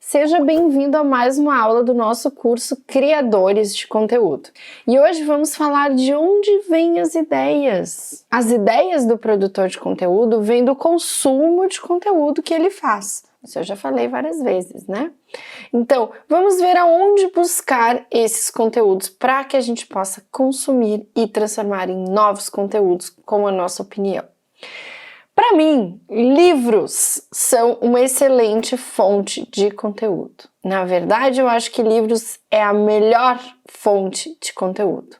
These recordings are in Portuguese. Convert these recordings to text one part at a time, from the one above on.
Seja bem-vindo a mais uma aula do nosso curso Criadores de Conteúdo. E hoje vamos falar de onde vêm as ideias. As ideias do produtor de conteúdo vêm do consumo de conteúdo que ele faz. Isso eu já falei várias vezes, né? Então, vamos ver aonde buscar esses conteúdos para que a gente possa consumir e transformar em novos conteúdos com a nossa opinião. Para mim, livros são uma excelente fonte de conteúdo. Na verdade, eu acho que livros é a melhor fonte de conteúdo.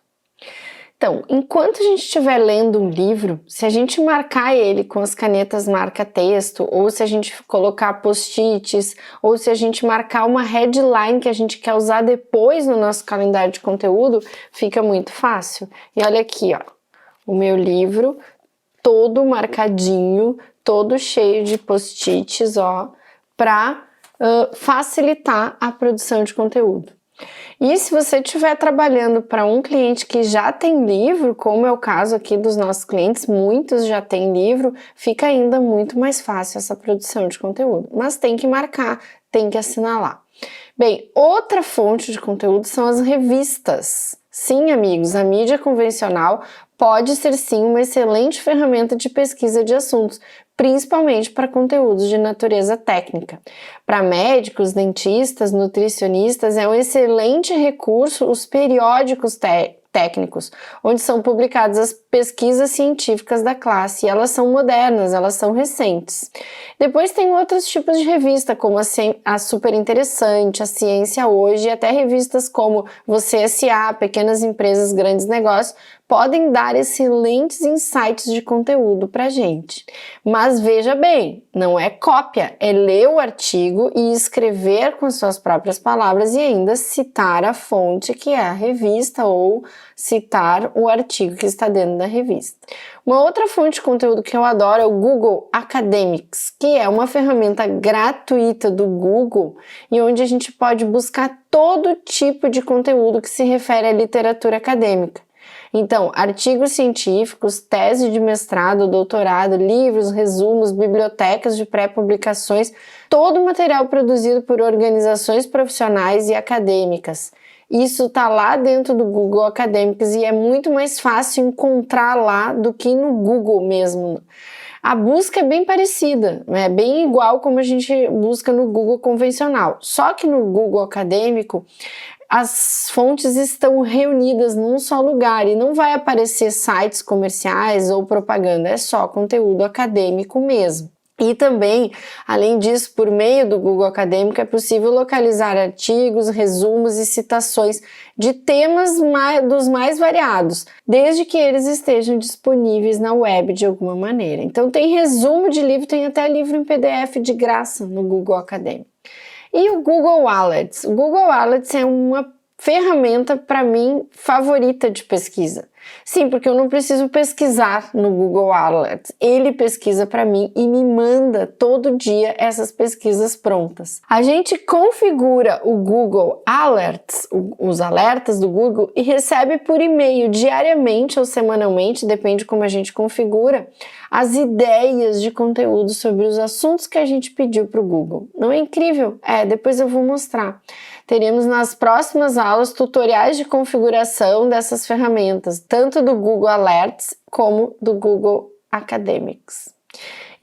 Então, enquanto a gente estiver lendo um livro, se a gente marcar ele com as canetas marca-texto, ou se a gente colocar post-its, ou se a gente marcar uma headline que a gente quer usar depois no nosso calendário de conteúdo, fica muito fácil. E olha aqui, ó, o meu livro todo marcadinho, todo cheio de post-its, ó, para facilitar a produção de conteúdo. E se você estiver trabalhando para um cliente que já tem livro, como é o caso aqui dos nossos clientes, muitos já têm livro, fica ainda muito mais fácil essa produção de conteúdo. Mas tem que marcar, tem que assinalar. Bem, outra fonte de conteúdo são as revistas. Sim, amigos, a mídia convencional pode ser sim uma excelente ferramenta de pesquisa de assuntos, principalmente para conteúdos de natureza técnica. Para médicos, dentistas, nutricionistas, é um excelente recurso os periódicos técnicos, onde são publicadas as pesquisas científicas da classe, e elas são modernas, elas são recentes. Depois tem outros tipos de revista, como a Super Interessante, a Ciência Hoje, e até revistas como Você S.A., Pequenas Empresas, Grandes Negócios, podem dar excelentes insights de conteúdo para a gente. Mas veja bem, não é cópia, é ler o artigo e escrever com suas próprias palavras e ainda citar a fonte que é a revista ou citar o artigo que está dentro da revista. Uma outra fonte de conteúdo que eu adoro é o Google Academics, que é uma ferramenta gratuita do Google e onde a gente pode buscar todo tipo de conteúdo que se refere à literatura acadêmica. Então, artigos científicos, tese de mestrado, doutorado, livros, resumos, bibliotecas de pré-publicações, todo o material produzido por organizações profissionais e acadêmicas. Isso está lá dentro do Google Academics e é muito mais fácil encontrar lá do que no Google mesmo. A busca é bem parecida, é bem igual como a gente busca no Google convencional, só que no Google Acadêmico as fontes estão reunidas num só lugar e não vai aparecer sites comerciais ou propaganda, é só conteúdo acadêmico mesmo. E também, além disso, por meio do Google Acadêmico é possível localizar artigos, resumos e citações de temas dos mais variados, desde que eles estejam disponíveis na web de alguma maneira. Então tem resumo de livro, tem até livro em PDF de graça no Google Acadêmico. E o Google Alerts? O Google Alerts é uma ferramenta, para mim, favorita de pesquisa. Sim, porque eu não preciso pesquisar no Google Alerts. Ele pesquisa para mim e me manda todo dia essas pesquisas prontas. A gente configura o Google Alerts, os alertas do Google, e recebe por e-mail diariamente ou semanalmente, depende como a gente configura, as ideias de conteúdo sobre os assuntos que a gente pediu para o Google. Não é incrível? Depois eu vou mostrar. Teremos nas próximas aulas tutoriais de configuração dessas ferramentas, tanto do Google Alerts como do Google Academics.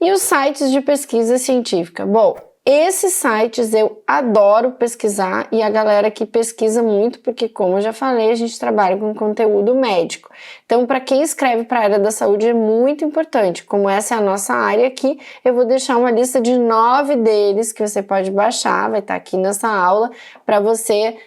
E os sites de pesquisa científica? Bom, esses sites eu adoro pesquisar e a galera que pesquisa muito, porque como eu já falei, a gente trabalha com conteúdo médico. Então, para quem escreve para a área da saúde é muito importante. Como essa é a nossa área aqui, eu vou deixar uma lista de 9 deles que você pode baixar, vai estar aqui nessa aula, para você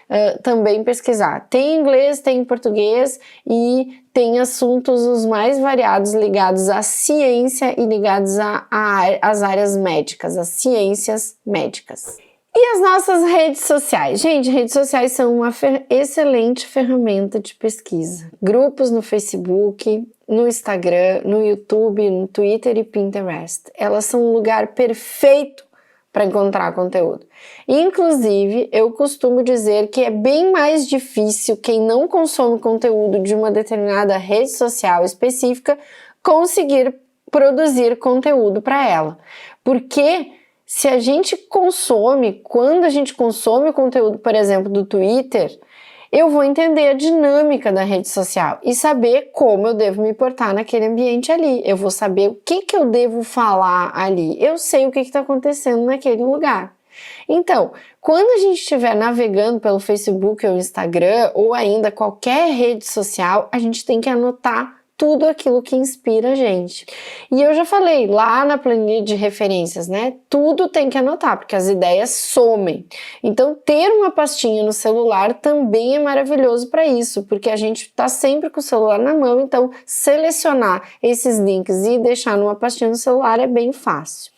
também pesquisar. Tem em inglês, tem em português e tem assuntos os mais variados ligados à ciência e ligados às áreas médicas, às ciências médicas. E as nossas redes sociais? Gente, redes sociais são uma excelente ferramenta de pesquisa. Grupos no Facebook, no Instagram, no YouTube, no Twitter e Pinterest. Elas são um lugar perfeito para encontrar conteúdo. Inclusive, eu costumo dizer que é bem mais difícil quem não consome conteúdo de uma determinada rede social específica conseguir produzir conteúdo para ela. Porque Se a gente consome, quando a gente consome o conteúdo, por exemplo, do Twitter, eu vou entender a dinâmica da rede social e saber como eu devo me portar naquele ambiente ali. Eu vou saber o que eu devo falar ali. Eu sei o que está acontecendo naquele lugar. Então, quando a gente estiver navegando pelo Facebook ou Instagram ou ainda qualquer rede social, a gente tem que anotar tudo aquilo que inspira a gente. E eu já falei lá na planilha de referências, né? Tudo tem que anotar, porque as ideias somem. Então, ter uma pastinha no celular também é maravilhoso para isso, porque a gente está sempre com o celular na mão, então selecionar esses links e deixar numa pastinha no celular é bem fácil.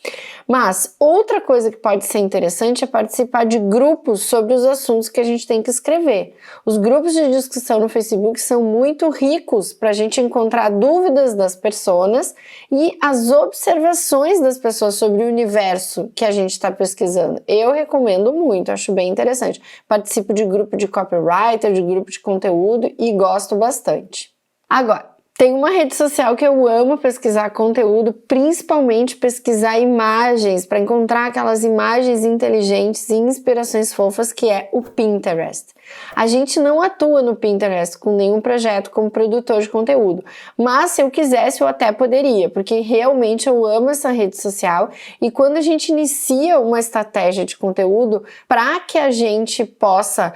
Mas outra coisa que pode ser interessante é participar de grupos sobre os assuntos que a gente tem que escrever. Os grupos de discussão no Facebook são muito ricos para a gente encontrar dúvidas das pessoas e as observações das pessoas sobre o universo que a gente está pesquisando. Eu recomendo muito, acho bem interessante. Participo de grupo de copywriter, de grupo de conteúdo e gosto bastante. Agora, tem uma rede social que eu amo pesquisar conteúdo, principalmente pesquisar imagens, para encontrar aquelas imagens inteligentes e inspirações fofas, que é o Pinterest. A gente não atua no Pinterest com nenhum projeto como produtor de conteúdo, mas se eu quisesse eu até poderia, porque realmente eu amo essa rede social e quando a gente inicia uma estratégia de conteúdo, para que a gente possa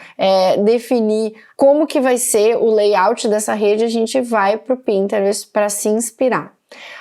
definir como que vai ser o layout dessa rede, a gente vai para o Pinterest para se inspirar.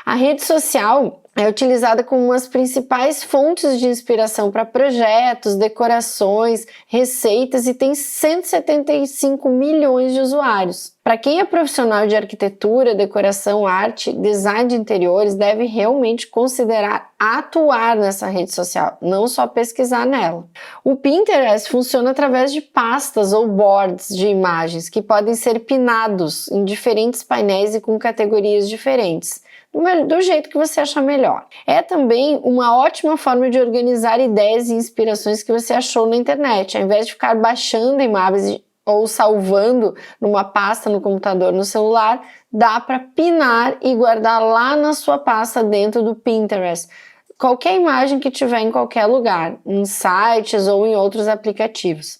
A rede social é utilizada como uma das principais fontes de inspiração para projetos, decorações, receitas e tem 175 milhões de usuários. Para quem é profissional de arquitetura, decoração, arte, design de interiores, deve realmente considerar atuar nessa rede social, não só pesquisar nela. O Pinterest funciona através de pastas ou boards de imagens que podem ser pinados em diferentes painéis e com categorias diferentes, do jeito que você achar melhor. É também uma ótima forma de organizar ideias e inspirações que você achou na internet, ao invés de ficar baixando imagens ou salvando numa pasta no computador, no celular, dá para pinar e guardar lá na sua pasta dentro do Pinterest. Qualquer imagem que tiver em qualquer lugar, em sites ou em outros aplicativos.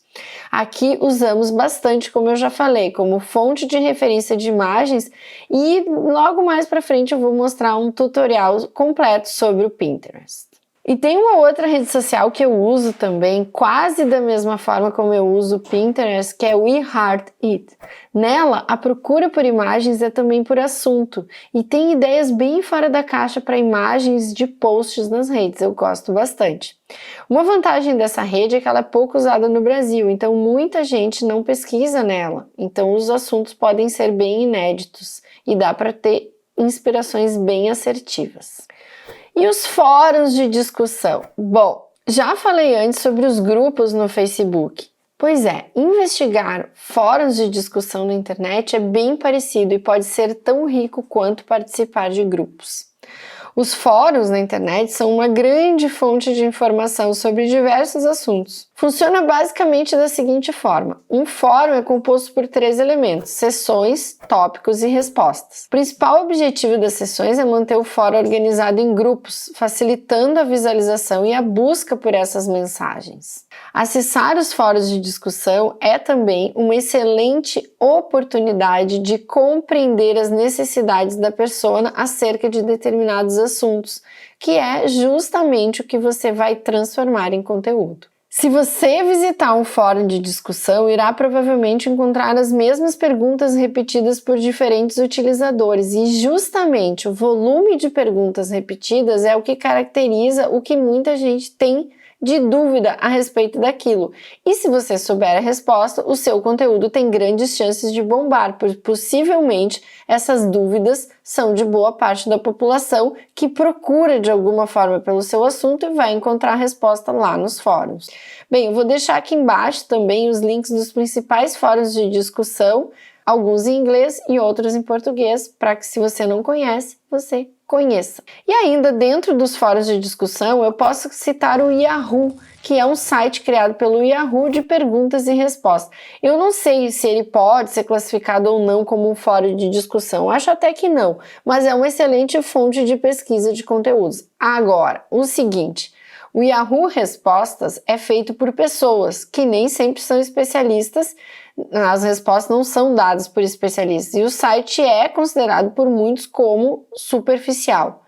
Aqui usamos bastante, como eu já falei, como fonte de referência de imagens e logo mais para frente eu vou mostrar um tutorial completo sobre o Pinterest. E tem uma outra rede social que eu uso também, quase da mesma forma como eu uso o Pinterest, que é o We Heart It. Nela, a procura por imagens é também por assunto e tem ideias bem fora da caixa para imagens de posts nas redes, eu gosto bastante. Uma vantagem dessa rede é que ela é pouco usada no Brasil, então muita gente não pesquisa nela, então os assuntos podem ser bem inéditos e dá para ter inspirações bem assertivas. E os fóruns de discussão? Bom, já falei antes sobre os grupos no Facebook. Pois é, investigar fóruns de discussão na internet é bem parecido e pode ser tão rico quanto participar de grupos. Os fóruns na internet são uma grande fonte de informação sobre diversos assuntos. Funciona basicamente da seguinte forma: um fórum é composto por 3 elementos: sessões, tópicos e respostas. O principal objetivo das sessões é manter o fórum organizado em grupos, facilitando a visualização e a busca por essas mensagens. Acessar os fóruns de discussão é também uma excelente oportunidade de compreender as necessidades da pessoa acerca de determinados assuntos, que é justamente o que você vai transformar em conteúdo. Se você visitar um fórum de discussão, irá provavelmente encontrar as mesmas perguntas repetidas por diferentes utilizadores e justamente o volume de perguntas repetidas é o que caracteriza o que muita gente tem de dúvida a respeito daquilo. E se você souber a resposta, o seu conteúdo tem grandes chances de bombar, pois possivelmente essas dúvidas são de boa parte da população que procura de alguma forma pelo seu assunto e vai encontrar a resposta lá nos fóruns. Bem, eu vou deixar aqui embaixo também os links dos principais fóruns de discussão, alguns em inglês e outros em português, para que se você não conhece, você conheça. E ainda dentro dos fóruns de discussão, eu posso citar o Yahoo, que é um site criado pelo Yahoo de perguntas e respostas. Eu não sei se ele pode ser classificado ou não como um fórum de discussão, acho até que não, mas é uma excelente fonte de pesquisa de conteúdos. Agora, o seguinte: O Yahoo Respostas é feito por pessoas que nem sempre são especialistas, as respostas não são dadas por especialistas, e o site é considerado por muitos como superficial.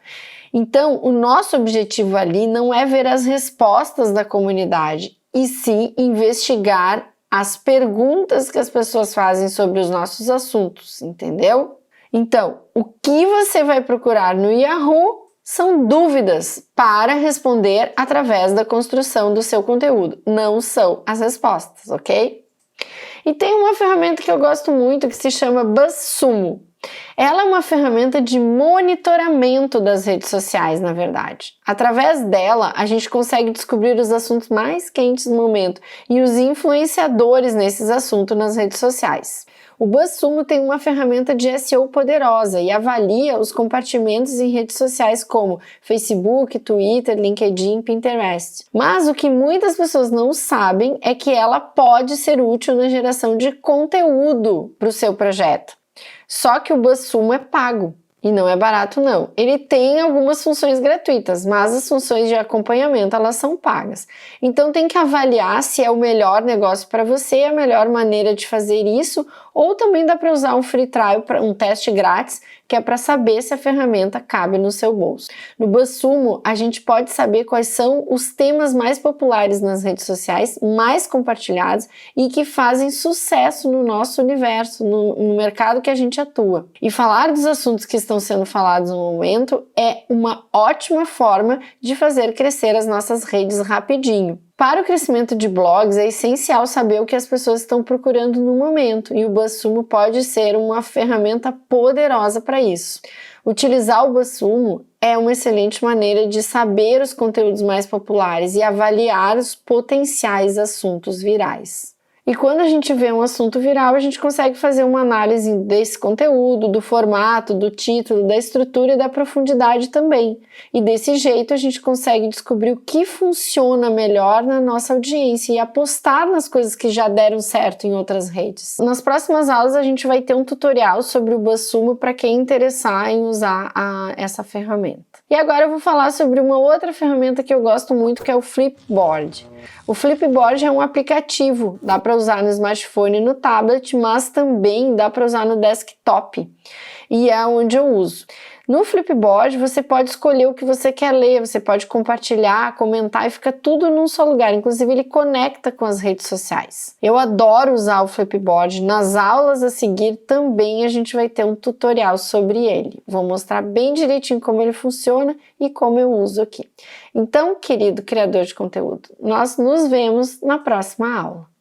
Então, o nosso objetivo ali não é ver as respostas da comunidade, e sim investigar as perguntas que as pessoas fazem sobre os nossos assuntos, entendeu? Então, o que você vai procurar no Yahoo são dúvidas para responder através da construção do seu conteúdo, não são as respostas, ok? E tem uma ferramenta que eu gosto muito que se chama BuzzSumo. Ela é uma ferramenta de monitoramento das redes sociais, na verdade. Através dela, a gente consegue descobrir os assuntos mais quentes do momento e os influenciadores nesses assuntos nas redes sociais. O BuzzSumo tem uma ferramenta de SEO poderosa e avalia os compartimentos em redes sociais como Facebook, Twitter, LinkedIn, Pinterest. Mas o que muitas pessoas não sabem é que ela pode ser útil na geração de conteúdo para o seu projeto. Só que o BuzzSumo é pago. E não é barato não. Ele tem algumas funções gratuitas, mas as funções de acompanhamento elas são pagas. Então tem que avaliar se é o melhor negócio para você, a melhor maneira de fazer isso, ou também dá para usar um free trial, um teste grátis, que é para saber se a ferramenta cabe no seu bolso. No BuzzSumo, a gente pode saber quais são os temas mais populares nas redes sociais, mais compartilhados e que fazem sucesso no nosso universo, no mercado que a gente atua. E falar dos assuntos que estão sendo falados no momento é uma ótima forma de fazer crescer as nossas redes rapidinho. Para o crescimento de blogs, é essencial saber o que as pessoas estão procurando no momento, e o BuzzSumo pode ser uma ferramenta poderosa para isso. Utilizar o BuzzSumo é uma excelente maneira de saber os conteúdos mais populares e avaliar os potenciais assuntos virais. E quando a gente vê um assunto viral, a gente consegue fazer uma análise desse conteúdo, do formato, do título, da estrutura e da profundidade também. E desse jeito a gente consegue descobrir o que funciona melhor na nossa audiência e apostar nas coisas que já deram certo em outras redes. Nas próximas aulas a gente vai ter um tutorial sobre o BuzzSumo para quem interessar em usar essa ferramenta. E agora eu vou falar sobre uma outra ferramenta que eu gosto muito, que é o Flipboard. O Flipboard é um aplicativo, dá para usar no smartphone e no tablet, mas também dá para usar no desktop, e é onde eu uso. No Flipboard você pode escolher o que você quer ler, você pode compartilhar, comentar e fica tudo num só lugar, inclusive ele conecta com as redes sociais. Eu adoro usar o Flipboard, nas aulas a seguir também a gente vai ter um tutorial sobre ele. Vou mostrar bem direitinho como ele funciona e como eu uso aqui. Então, querido criador de conteúdo, nós nos vemos na próxima aula.